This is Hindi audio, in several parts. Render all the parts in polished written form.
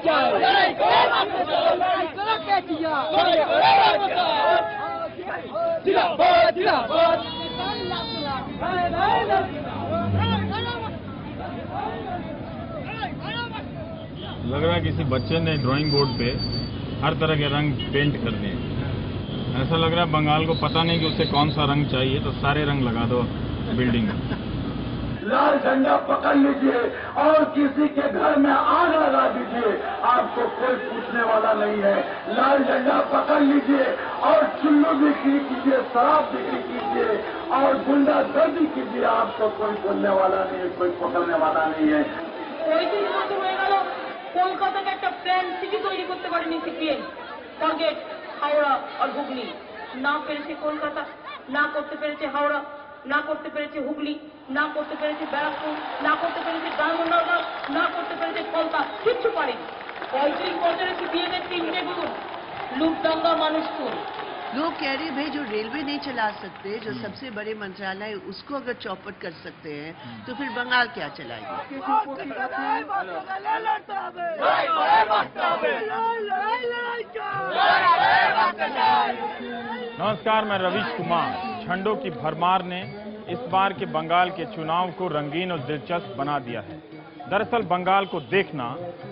लग रहा है किसी बच्चे ने ड्राइंग बोर्ड पे हर तरह के रंग पेंट कर दिए। ऐसा लग रहा है बंगाल को पता नहीं कि उसे कौन सा रंग चाहिए, तो सारे रंग लगा दो बिल्डिंग में। लाल झंडा पकड़ लीजिए और किसी के घर में आग लगा दीजिए, आपको कोई पूछने वाला नहीं है। लाल झंडा पकड़ लीजिए और चुल्लू बिक्री कीजिए, शराब बिक्री कीजिए और गुंडागर्दी कीजिए, आपको कोई बोलने वाला नहीं है, कोई पकड़ने वाला नहीं है। কলকাতাকে একটা প্ল্যান সিটি তৈরি করতে পারেনি সিপিএম। টার্গেট হাওড়া আর হুগলি, না পেরেছে কলকাতা, না করতে পেরেছে হাওড়া, না করতে পেরেছে হুগলি, না করতে পেরেছে ব্যারাকপুর, না করতে পেরেছে ডায়মন্ডহারবার, না করতে পেরেছে কলকাতা, কিচ্ছু পারেনি। 35 বছরে সিপিএম এর 3টে গুণ, লুটদাঙ্গা মানুষপুর। लोग कह रहे भाई जो रेलवे नहीं चला सकते, जो सबसे बड़े मंत्रालय उसको अगर चौपट कर सकते हैं तो फिर बंगाल क्या चलाएगी? नमस्कार, मैं रवीश कुमार। झंडों की भरमार ने इस बार के बंगाल के चुनाव को रंगीन और दिलचस्प बना दिया है। दरअसल बंगाल को देखना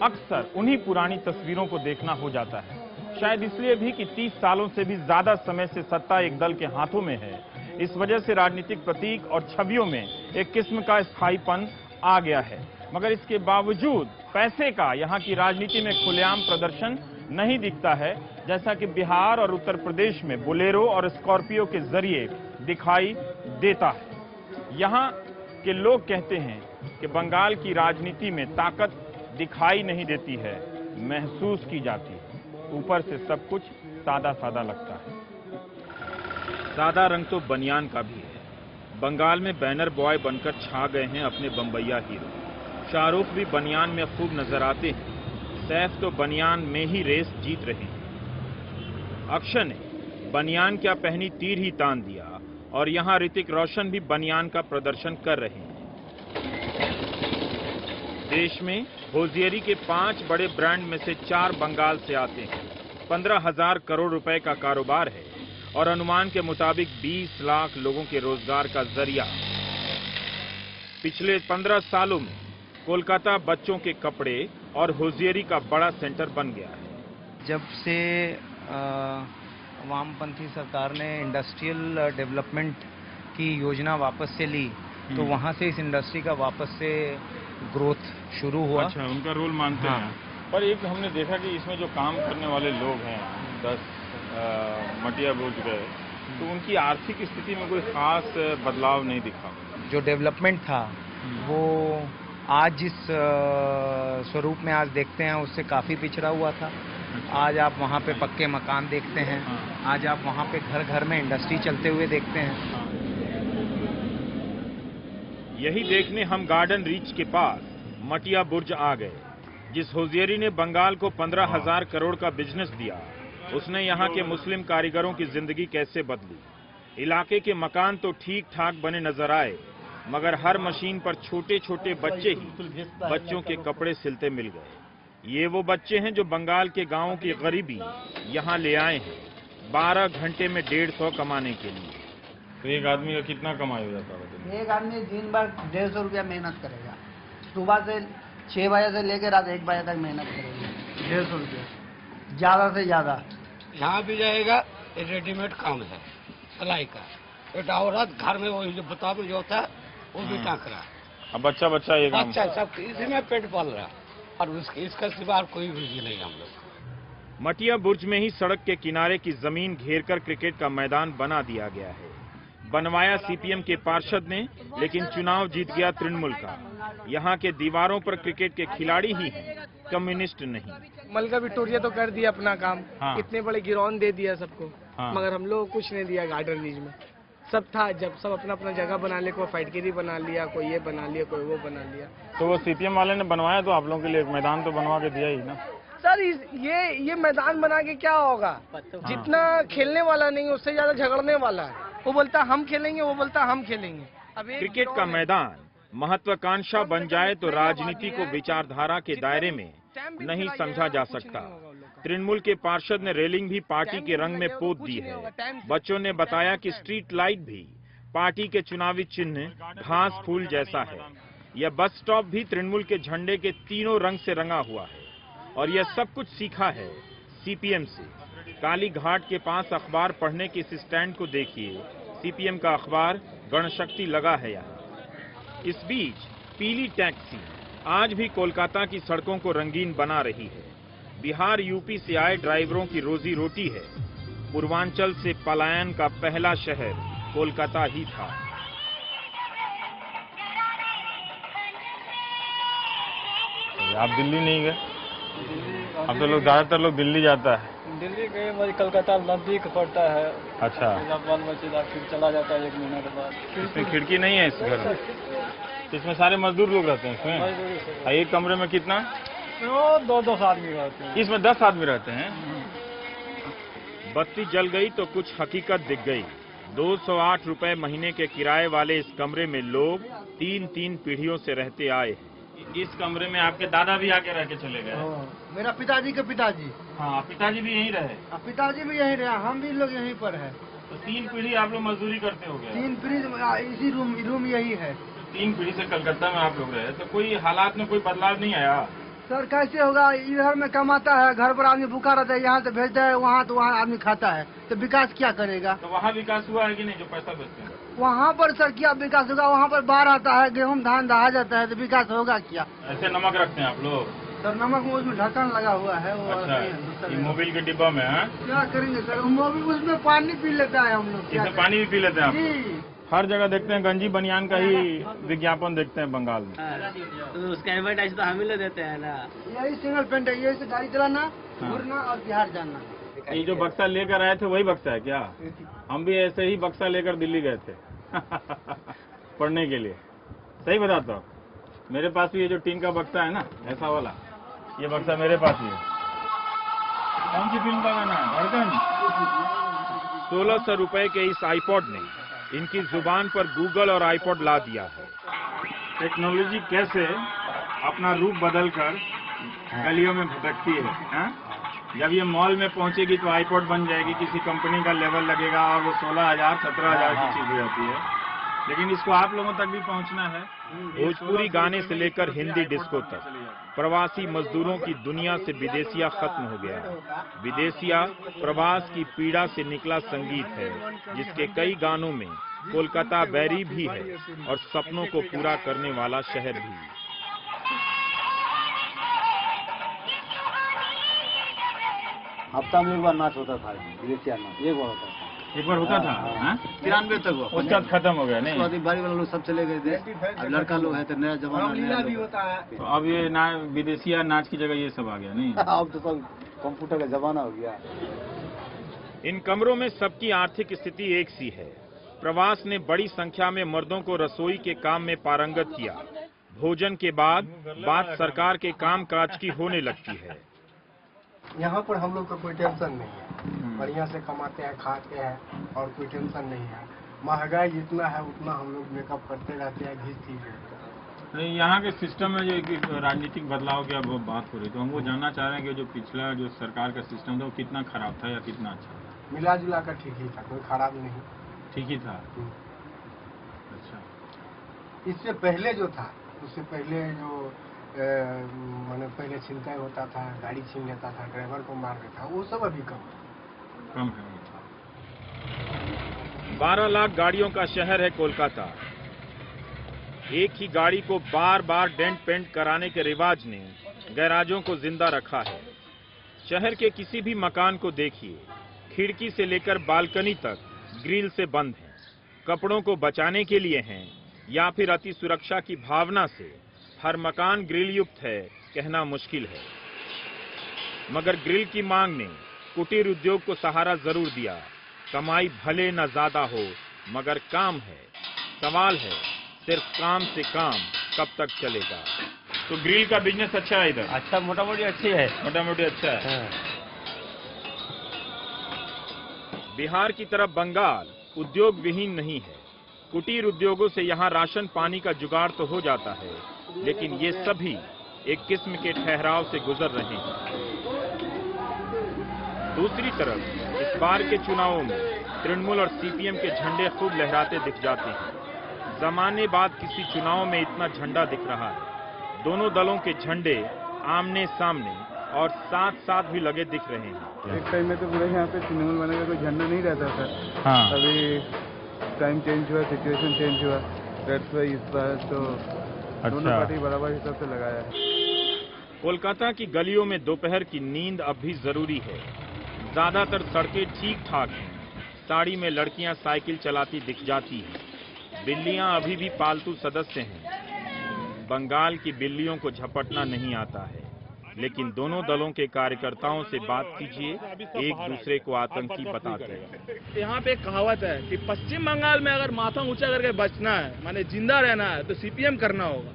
अक्सर उन्हीं पुरानी तस्वीरों को देखना हो जाता है। शायद इसलिए भी कि 30 सालों से भी ज्यादा समय से सत्ता एक दल के हाथों में है। इस वजह से राजनीतिक प्रतीक और छवियों में एक किस्म का स्थायीपन आ गया है। मगर इसके बावजूद पैसे का यहाँ की राजनीति में खुलेआम प्रदर्शन नहीं दिखता है, जैसा कि बिहार और उत्तर प्रदेश में बोलेरो और स्कॉर्पियो के जरिए दिखाई देता है। यहाँ के लोग कहते हैं कि बंगाल की राजनीति में ताकत दिखाई नहीं देती है, महसूस की जाती है। ऊपर से सब कुछ सादा सादा लगता है। सादा रंग तो बनियान का भी है। बंगाल में बैनर बॉय बनकर छा गए हैं अपने बम्बैया हीरो। शाहरुख भी बनियान में खूब नजर आते हैं। सैफ तो बनियान में ही रेस जीत रहे हैं। अक्षय ने बनियान क्या पहनी तीर ही तान दिया और यहां ऋतिक रोशन भी बनियान का प्रदर्शन कर रहे हैं। देश में होजियरी के 5 बड़े ब्रांड में से 4 बंगाल से आते हैं। 15,000 करोड़ रुपए का कारोबार है और अनुमान के मुताबिक 20 लाख लोगों के रोजगार का जरिया। पिछले 15 सालों में कोलकाता बच्चों के कपड़े और होजियरी का बड़ा सेंटर बन गया है। जब से वामपंथी सरकार ने इंडस्ट्रियल डेवलपमेंट की योजना वापस से ली, तो वहां से इस इंडस्ट्री का वापस से ग्रोथ शुरू हुआ। अच्छा, उनका रोल मानते हैं। पर एक हमने देखा कि इसमें जो काम करने वाले लोग हैं 10 मटिया बुर्ज गए, तो उनकी आर्थिक स्थिति में कोई खास बदलाव नहीं दिखा। जो डेवलपमेंट था वो आज जिस स्वरूप में आज देखते हैं उससे काफी पिछड़ा हुआ था। आज आप वहाँ पे पक्के मकान देखते हैं, आज आप वहाँ पे घर घर में इंडस्ट्री चलते हुए देखते हैं। यही देखने हम गार्डन रीच के पास मटिया बुर्ज आ गए। जिस होजियरी ने बंगाल को 15,000 करोड़ का बिजनेस दिया, उसने यहाँ के मुस्लिम कारीगरों की जिंदगी कैसे बदली। इलाके के मकान तो ठीक ठाक बने नजर आए, मगर हर मशीन पर छोटे छोटे बच्चे ही बच्चों के कपड़े सिलते मिल गए। ये वो बच्चे हैं जो बंगाल के गांवों की गरीबी यहाँ ले आए हैं 12 घंटे में 150 कमाने के लिए। तो एक आदमी का कितना कमाई हो जाता है? एक आदमी दिन भर 150 रुपया मेहनत करेगा। सुबह से 6 बजे से लेकर रात 1 बजे तक मेहनत करेगा, 150 रुपया ज्यादा से ज्यादा। यहाँ भी जाएगा, रेडीमेड काम है सिलाई का। एक औरत घर में वही जो बता जो होता है वो भी टाँक रहा है। अब बच्चा ये काम अच्छा सब इसी में पेट पाल रहा है और इसका सिवा कोई भी नहीं हम लोग। मटिया बुर्ज में ही सड़क के किनारे की जमीन घेरकर क्रिकेट का मैदान बना दिया गया है। बनवाया सीपीएम के पार्षद ने, लेकिन चुनाव जीत गया तृणमूल का। यहाँ के दीवारों पर क्रिकेट के खिलाड़ी ही हैं, कम्युनिस्ट नहीं। मलका विक्टोरिया तो कर दिया अपना काम। हाँ। इतने बड़े गिरौन दे दिया सबको। हाँ। मगर हम लोग कुछ नहीं दिया। गार्डन रीज में सब था, जब सब अपना अपना जगह बना ले, कोई फाइटगिरी बना लिया, कोई ये बना लिया, कोई वो बना लिया। तो वो सीपीएम वाले ने बनवाया तो आप लोगों के लिए एक मैदान तो बनवा के दिया ही ना। सर ये मैदान बना के क्या होगा? जितना खेलने वाला नहीं उससे ज्यादा झगड़ने वाला है। वो बोलता हम खेलेंगे, वो बोलता हम खेलेंगे। अब क्रिकेट का मैदान महत्वाकांक्षा बन जाए तो राजनीति को विचारधारा के दायरे में नहीं समझा जा सकता। तृणमूल के पार्षद ने रेलिंग भी पार्टी के रंग में पोत दी है। बच्चों ने बताया कि स्ट्रीट लाइट भी पार्टी के चुनावी चिन्ह घास फूल जैसा है। यह बस स्टॉप भी तृणमूल के झंडे के तीनों रंग से रंगा हुआ है और यह सब कुछ सीखा है सीपीएम से। काली घाट के पास अखबार पढ़ने के इस स्टैंड को देखिए, सीपीएम का अखबार गणशक्ति लगा है यहाँ। इस बीच पीली टैक्सी आज भी कोलकाता की सड़कों को रंगीन बना रही है। बिहार यूपी से आए ड्राइवरों की रोजी रोटी है। पूर्वांचल से पलायन का पहला शहर कोलकाता ही था। आप दिल्ली नहीं गए? अब तो लोग ज्यादातर लोग दिल्ली जाता है। दिल्ली गए, मुझे कलकत्ता नजदीक पड़ता है। अच्छा, बाल बच्चेदार फिर चला जाता है 1 महीने के बाद। इसमें खिड़की नहीं है इस घर में? इसमें सारे मजदूर लोग रहते हैं इसमें? एक कमरे में कितना? 2-2 आदमी रहते हैं। इसमें 10 आदमी रहते हैं। बत्ती जल गई तो कुछ हकीकत दिख गई। 208 रुपए महीने के किराए वाले इस कमरे में लोग 3-3 पीढ़ियों से रहते आए। इस कमरे में आपके दादा भी आके रह के चले गए? मेरा पिताजी के पिताजी। हाँ, पिताजी भी यहीं रहे? पिताजी भी यहीं रहे, हम भी लोग यहीं पर है। तो 3 पीढ़ी आप लोग मजदूरी करते हो गए? 3 पीढ़ी इसी रूम यही है। 3 पीढ़ी से कलकत्ता में आप लोग रहे, तो कोई हालात में कोई बदलाव नहीं आया? सर कैसे होगा, इधर में कमाता है, घर पर आदमी भूखा रहता है, यहाँ से भेजता है वहाँ, तो वहाँ आदमी खाता है, तो विकास क्या करेगा? तो वहाँ विकास हुआ है कि नहीं जो पैसा बेचते हैं? वहाँ पर सर क्या विकास होगा? वहाँ पर बाढ़ आता है, गेहूँ धान दहा जाता है, तो विकास होगा क्या? ऐसे नमक रखते हैं आप लोग? सर नमक में उसमें ढक्कन लगा हुआ है वो। अच्छा, मोबिल के डिब्बा में है? क्या करेंगे सर, मोबिल उसमें पानी पी लेता है हम लोग। इसमें पानी भी पी लेते हैं आप? जी। हर जगह देखते हैं गंजी बनियान का ही विज्ञापन देखते हैं बंगाल में। तो उसका एडवर्टाइज तो हम ही लोग देते हैं ना। यही सिंगल पेंट है, यही से गाड़ी चलाना, घूरना और बिहार जाना। ये जो बक्सा लेकर आए थे वही बक्सा है क्या? हम भी ऐसे ही बक्सा लेकर दिल्ली गए थे पढ़ने के लिए। सही बताता हूँ, मेरे पास भी ये जो टीन का बक्सा है ना, ऐसा वाला, ये बक्सा मेरे पास ही है। कौन सी फिल्म का गाना है? धड़कन। 1600 रुपए के इस आईपॉड ने इनकी जुबान पर गूगल और आईपॉड ला दिया है। टेक्नोलॉजी कैसे अपना रूप बदलकर गलियों में भटकती है, हा? जब ये मॉल में पहुंचेगी तो आईपॉड बन जाएगी, किसी कंपनी का लेवल लगेगा और वो 16,000 17,000 की चीज हो जाती है। लेकिन इसको आप लोगों तक भी पहुंचना है। भोजपुरी गाने से लेकर हिंदी डिस्को तक प्रवासी मजदूरों की दुनिया से विदेशिया खत्म हो गया। विदेशिया प्रवास की पीड़ा से निकला संगीत है, जिसके कई गानों में कोलकाता बैरी भी है और सपनों को पूरा करने वाला शहर भी। हफ्ता में एक बार नाच होता था, विदेशिया नाच एक बार होता था। एक बार होता था 93 तक हुआ, उसके बाद खत्म हो गया नहीं? बारी वाले लोग सब चले गए थे, अब लड़का लोग है तो नया जमाना भी होता है। तो अब ये विदेशिया नाच की जगह ये सब आ गया नहीं? अब तो सब कंप्यूटर का जमाना हो गया। इन कमरों में सबकी आर्थिक स्थिति एक सी है। प्रवास ने बड़ी संख्या में मर्दों को रसोई के काम में पारंगत किया। भोजन के बाद बात सरकार के काम काज की होने लगती है। यहाँ पर हम लोग का कोई टेंशन नहीं है, बढ़िया से कमाते हैं, खाते हैं और कोई टेंशन नहीं है। महंगाई जितना है उतना हम लोग मेकअप करते रहते हैं, घिस नहीं। यहाँ के सिस्टम में जो राजनीतिक बदलाव की अब बात हो रही, तो हम वो जानना चाह रहे हैं कि जो पिछला जो सरकार का सिस्टम था वो कितना खराब था या कितना अच्छा? मिला जुला कर ठीक ही था, कोई खराब नहीं। ठीक ही था। अच्छा, इससे पहले जो था, उससे पहले जो मैंने पहले छिनताई होता था, गाड़ी छीन लेता था, ड्राइवर को मार देता, वो सब अभी कम है। 12 लाख गाड़ियों का शहर है कोलकाता। एक ही गाड़ी को बार बार डेंट पेंट कराने के रिवाज ने गैराजों को जिंदा रखा है। शहर के किसी भी मकान को देखिए, खिड़की से लेकर बालकनी तक ग्रिल से बंद है। कपड़ों को बचाने के लिए हैं या फिर अति सुरक्षा की भावना से हर मकान ग्रिल युक्त है, कहना मुश्किल है। मगर ग्रिल की मांग ने कुटीर उद्योग को सहारा जरूर दिया। कमाई भले न ज्यादा हो, मगर काम है। सवाल है, सिर्फ काम से काम कब तक चलेगा? तो ग्रिल का बिजनेस अच्छा है इधर? अच्छा, मोटा मोटी अच्छी है। मोटा मोटी अच्छा है। बिहार की तरफ बंगाल उद्योग विहीन नहीं है। कुटीर उद्योगों से यहाँ राशन पानी का जुगाड़ तो हो जाता है, लेकिन ये सभी एक किस्म के ठहराव से गुजर रहे हैं। दूसरी तरफ इस बार के चुनावों में तृणमूल और सीपीएम के झंडे खूब लहराते दिख जाते हैं। जमाने बाद किसी चुनाव में इतना झंडा दिख रहा है। दोनों दलों के झंडे आमने सामने और साथ साथ भी लगे दिख रहे हैं। एक टाइम में तो पूरे यहाँ पे तृणमूल बने का कोई झंडा नहीं रहता सर। हाँ। अभी टाइम चेंज हुआ, सिचुएशन चेंज हुआ, दैट्स व्हाई इस बार तो दोनों पार्टी बराबर हिसाब से लगाया है। कोलकाता की गलियों में दोपहर की नींद अब भी जरूरी है। ज्यादातर सड़कें ठीक ठाक हैं। साड़ी में लड़कियां साइकिल चलाती दिख जाती हैं। बिल्लियां अभी भी पालतू सदस्य हैं। बंगाल की बिल्लियों को झपटना नहीं आता है, लेकिन दोनों दलों के कार्यकर्ताओं से बात कीजिए, एक दूसरे को आतंकी बताते हैं। यहाँ पे एक कहावत है कि पश्चिम बंगाल में अगर माथा ऊंचा करके बचना है, माने जिंदा रहना है, तो सीपीएम करना होगा।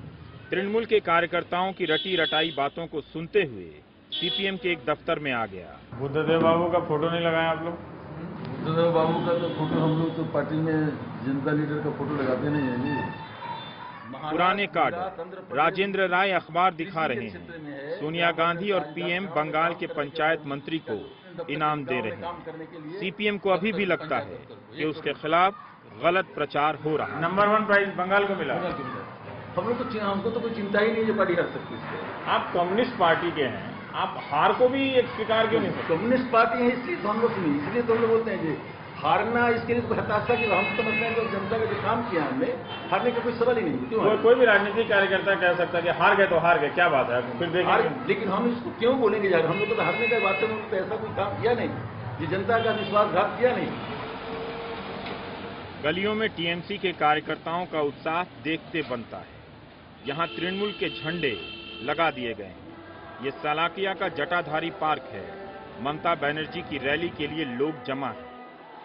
तृणमूल के कार्यकर्ताओं की रटी रटाई बातों को सुनते हुए सीपीएम के एक दफ्तर में आ गया। बुद्धदेव बाबू का फोटो नहीं लगाया आप लोग? बुद्धदेव बाबू का तो फोटो हम लोग तो पार्टी में जनता लीडर का फोटो लगाते नहीं है जी। पुराने कार्ड राजेंद्र राय अखबार दिखा रहे हैं। सोनिया गांधी और पीएम बंगाल के पंचायत मंत्री को इनाम दे रहे हैं। सीपीएम को अभी भी लगता है कि उसके खिलाफ गलत प्रचार हो रहा है। नंबर 1 प्राइज बंगाल को मिला। हम लोग को हमको तो कोई चिंता ही नहीं है पार्टी हार सकती है। आप कम्युनिस्ट पार्टी के हैं, आप हार को भी एक स्वीकार क्यों नहीं सकते? कम्युनिस्ट पार्टी है इसलिए तो हम लोग सुनिए, इसलिए तो हम लोग बोलते हैं जी हारना इसके लिए हताशा की हम समझते हैं जो जनता का जो काम किया हमने, हारने का कोई सवाल ही नहीं। क्यों? कोई भी राजनीतिक कार्यकर्ता कह सकता है कि हार गए तो हार गए, क्या बात है फिर देखेंगे। लेकिन हम इसको क्यों बोलेंगे यार, हम लोग तो हारने का बात में ऐसा कोई काम किया नहीं, ये जनता का विश्वासघात किया नहीं। गलियों में टीएमसी के कार्यकर्ताओं का उत्साह देखते बनता है। यहाँ तृणमूल के झंडे लगा दिए गए हैं। ये सलाकिया का जटाधारी पार्क है। ममता बनर्जी की रैली के लिए लोग जमा हैं।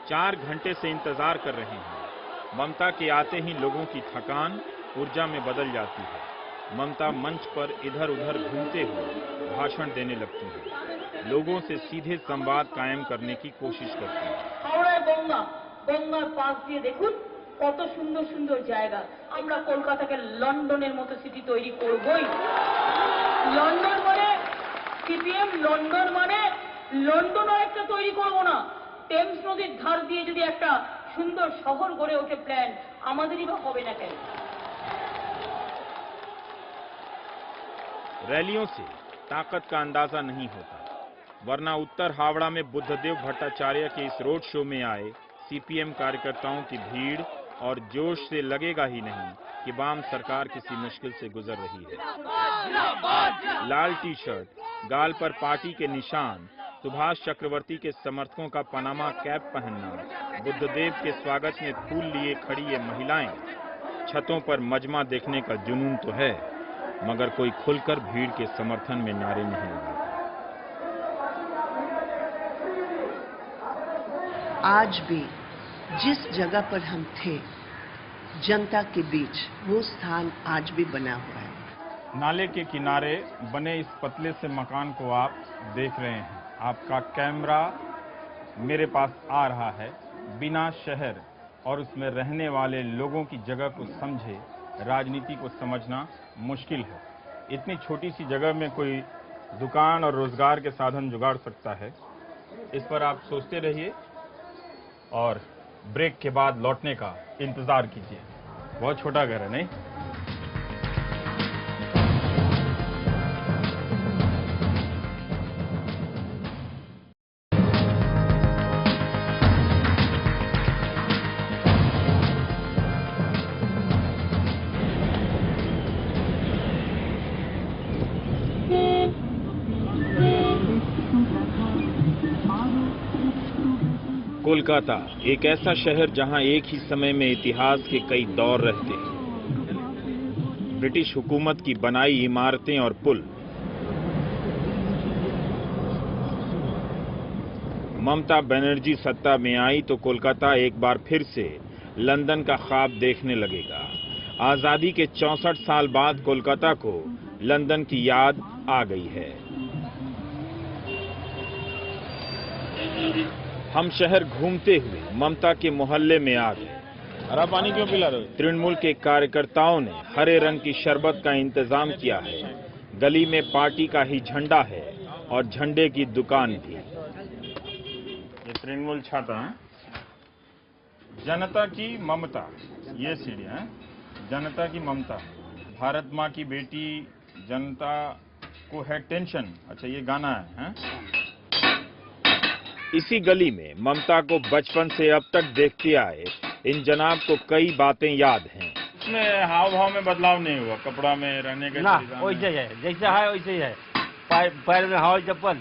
4 घंटे से इंतजार कर रहे हैं। ममता के आते ही लोगों की थकान ऊर्जा में बदल जाती है। ममता मंच पर इधर उधर घूमते हुए भाषण देने लगती हैं। लोगों से सीधे संवाद कायम करने की कोशिश करती हैं। হাওড়ায় গঙ্গা, গঙ্গার পাশ দিয়ে দেখুন কত সুন্দর সুন্দর জায়গা। আমরা কলকাতাকে লন্ডনের মতো সিটি তৈরি করবই। লন্ডন মানে সিপিএম, লন্ডন মানে লন্ডনও একটা তৈরি করব না। টেমস নদীর ধার দিয়ে যদি একটা সুন্দর শহর গড়ে ওঠে প্ল্যান, আমাদেরই বা হবে না কেন? रैलियों से ताकत का अंदाजा नहीं होता, वरना उत्तर हावड़ा में बुद्धदेव भट्टाचार्य के इस रोड शो में आए सीपीएम कार्यकर्ताओं की भीड़ और जोश से लगेगा ही नहीं कि वाम सरकार किसी मुश्किल से गुजर रही है। लाल टी शर्ट, गाल पर पार्टी के निशान, सुभाष चक्रवर्ती के समर्थकों का पनामा कैप पहनना, बुद्धदेव के स्वागत में फूल लिए खड़ी ये महिलाएं, छतों पर मजमा देखने का जुनून तो है, मगर कोई खुलकर भीड़ के समर्थन में नारे नहीं लगाता। आज भी जिस जगह पर हम थे जनता के बीच, वो स्थान आज भी बना हुआ है। नाले के किनारे बने इस पतले से मकान को आप देख रहे हैं। आपका कैमरा मेरे पास आ रहा है। बिना शहर और उसमें रहने वाले लोगों की जगह को समझे राजनीति को समझना मुश्किल है। इतनी छोटी सी जगह में कोई दुकान और रोजगार के साधन जुगाड़ सकता है, इस पर आप सोचते रहिए और ब्रेक के बाद लौटने का इंतजार कीजिए। बहुत छोटा घर है नहीं? कोलकाता एक ऐसा शहर जहां एक ही समय में इतिहास के कई दौर रहते हैं। ब्रिटिश हुकूमत की बनाई इमारतें और पुल, ममता बनर्जी सत्ता में आई तो कोलकाता एक बार फिर से लंदन का ख्वाब देखने लगेगा। आजादी के 64 साल बाद कोलकाता को लंदन की याद आ गई है। हम शहर घूमते हुए ममता के मोहल्ले में आ गए। हरा पानी क्यों पिला रहे हो? तृणमूल के कार्यकर्ताओं ने हरे रंग की शरबत का इंतजाम किया है। गली में पार्टी का ही झंडा है और झंडे की दुकान भी। ये तृणमूल छाता है। जनता की ममता, ये सीढ़ियां हैं। जनता की ममता, भारत माँ की बेटी, जनता को है टेंशन। अच्छा, ये गाना है? इसी गली में ममता को बचपन से अब तक देखते आए इन जनाब को कई बातें याद हैं। इसमें हाव भाव में बदलाव नहीं हुआ, कपड़ा में, रहने के ना वैसे है, जैसा है वैसे ही है। पैर में हवाई चप्पल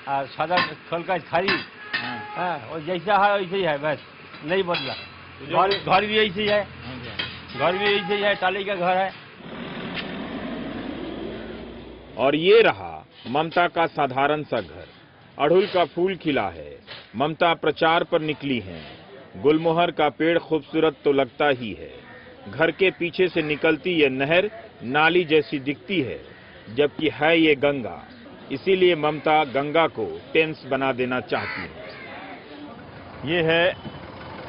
और सादा खोल का खाली, और जैसा है वैसे ही है, बस नहीं बदला। घर भी ऐसे ही है, घर भी ऐसे ही है, टाली का घर है। और ये रहा ममता का साधारण सा घर। अड़हुल का फूल खिला है, ममता प्रचार पर निकली हैं। गुलमोहर का पेड़ खूबसूरत तो लगता ही है। घर के पीछे से निकलती ये नहर नाली जैसी दिखती है, जबकि है ये गंगा। इसीलिए ममता गंगा को टेम्स बना देना चाहती है। ये है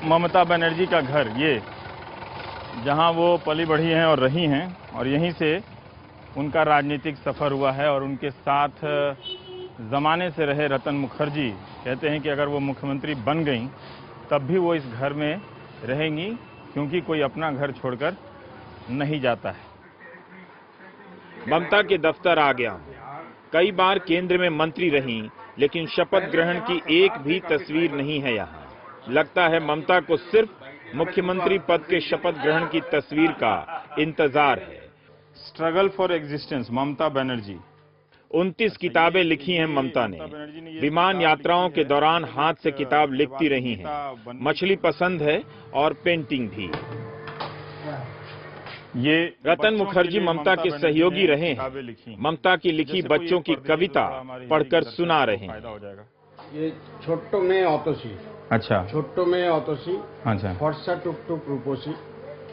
ममता बनर्जी का घर, ये जहां वो पली बढ़ी हैं और रही हैं, और यहीं से उनका राजनीतिक सफर हुआ है। और उनके साथ जमाने से रहे रतन मुखर्जी कहते हैं कि अगर वो मुख्यमंत्री बन गई तब भी वो इस घर में रहेंगी, क्योंकि कोई अपना घर छोड़कर नहीं जाता है। ममता के दफ्तर आ गया हूं। कई बार केंद्र में मंत्री रहीं, लेकिन शपथ ग्रहण की एक भी तस्वीर नहीं है यहाँ। लगता है ममता को सिर्फ मुख्यमंत्री पद के शपथ ग्रहण की तस्वीर का इंतजार है। Struggle for existence, Mamata Banerjee. 29 किताबें लिखी हैं ममता ने। विमान यात्राओं के दौरान हाथ से किताब लिखती रही हैं। मछली पसंद है और पेंटिंग भी। ये रतन मुखर्जी ममता के सहयोगी रहे हैं। ममता की लिखी बच्चों की कविता पढ़कर सुना रहे हैं। ये छोट्टो में অতসী। अच्छा, छोट्टो में অতসী। अच्छा, ফর্সা টুকটুক রূপসী,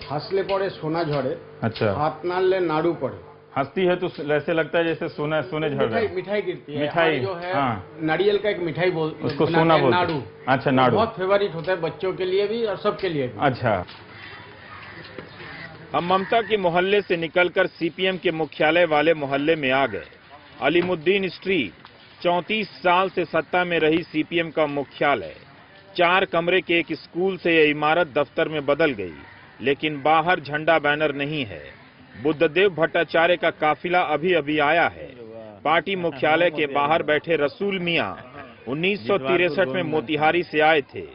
হাসলে পড়ে সোনা ঝরে। अच्छा, हाथ नाड़ले नाड़ू पड़े। हंसती है तो ऐसे लगता है जैसे सोने झड़ रहा है। मिठाई गिरती है। मिठाई जो है हाँ। नारियल का एक मिठाई उसको सोना बोलते हैं। नाड़ू। अच्छा, नाड़ू बहुत फेवरेट होता है बच्चों के लिए भी और सबके लिए भी। अच्छा। हम ममता के मोहल्ले से निकलकर सीपीएम के मुख्यालय वाले मोहल्ले में आ गए। अलीमुद्दीन स्ट्रीट, 34 साल से सत्ता में रही सीपीएम का मुख्यालय। 4 कमरे के एक स्कूल से यह इमारत दफ्तर में बदल गई, लेकिन बाहर झंडा बैनर नहीं है। बुद्धदेव भट्टाचार्य का काफिला अभी अभी आया है। पार्टी मुख्यालय के बाहर बैठे रसूल मियां 1963 में मोतिहारी से आए थे।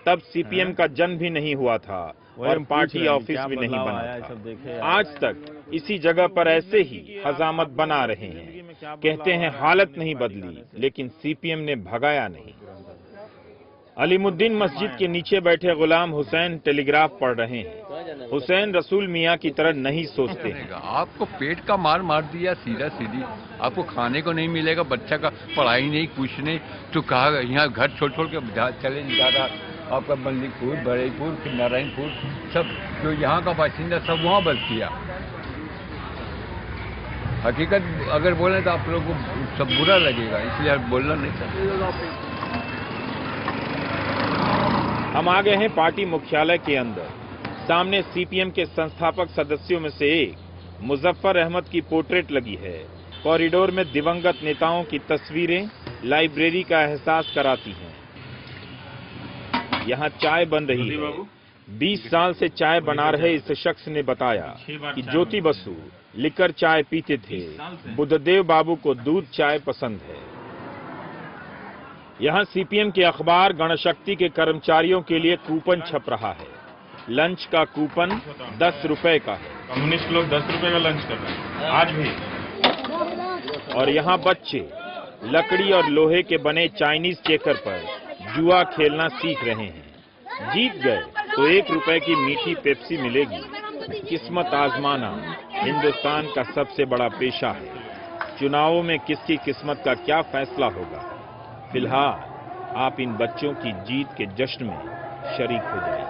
तब सीपीएम का जन्म भी नहीं हुआ था और पार्टी ऑफिस भी नहीं बना था। आज तक इसी जगह पर ऐसे ही हजामत बना रहे हैं। कहते हैं हालत नहीं बदली, लेकिन सीपीएम ने भगाया नहीं। अलीमुद्दीन मस्जिद के नीचे बैठे गुलाम हुसैन टेलीग्राफ पढ़ रहे हैं। हुसैन रसूल मियां की तरह नहीं सोचते हैं। आपको पेट का मार मार दिया सीधा सीधी, आपको खाने को नहीं मिलेगा, बच्चा का पढ़ाई नहीं, कुछ नहीं, तो कहा यहाँ घर छोड़ छोड़ के चले जा रहा। आपका मल्लिकपुर, बरेपुर, नारायणपुर, सब जो यहाँ का बाशिंदा सब वहाँ बस किया। हकीकत अगर बोले तो आप लोगों को सब बुरा लगेगा, इसलिए आप बोलना नहीं चाहते। हम आ गए हैं पार्टी मुख्यालय के अंदर। सामने सीपीएम के संस्थापक सदस्यों में से एक मुजफ्फर अहमद की पोर्ट्रेट लगी है। कॉरिडोर में दिवंगत नेताओं की तस्वीरें लाइब्रेरी का एहसास कराती हैं। यहाँ चाय बन रही है। 20 साल से चाय बना रहे इस शख्स ने बताया कि ज्योति बसु लिकर चाय पीते थे, बुद्धदेव बाबू को दूध चाय पसंद है। यहाँ सीपीएम के अखबार गणशक्ति के कर्मचारियों के लिए कूपन छप रहा है। लंच का कूपन 10 रुपए का है। कम्युनिस्ट लोग 10 रुपए का लंच कर रहे हैं आज भी। और यहाँ बच्चे लकड़ी और लोहे के बने चाइनीज चेकर पर जुआ खेलना सीख रहे हैं। जीत गए तो 1 रुपए की मीठी पेप्सी मिलेगी। किस्मत आजमाना हिंदुस्तान का सबसे बड़ा पेशा है। चुनावों में किसकी किस्मत का क्या फैसला होगा, फिलहाल आप इन बच्चों की जीत के जश्न में शरीक हो जाइए।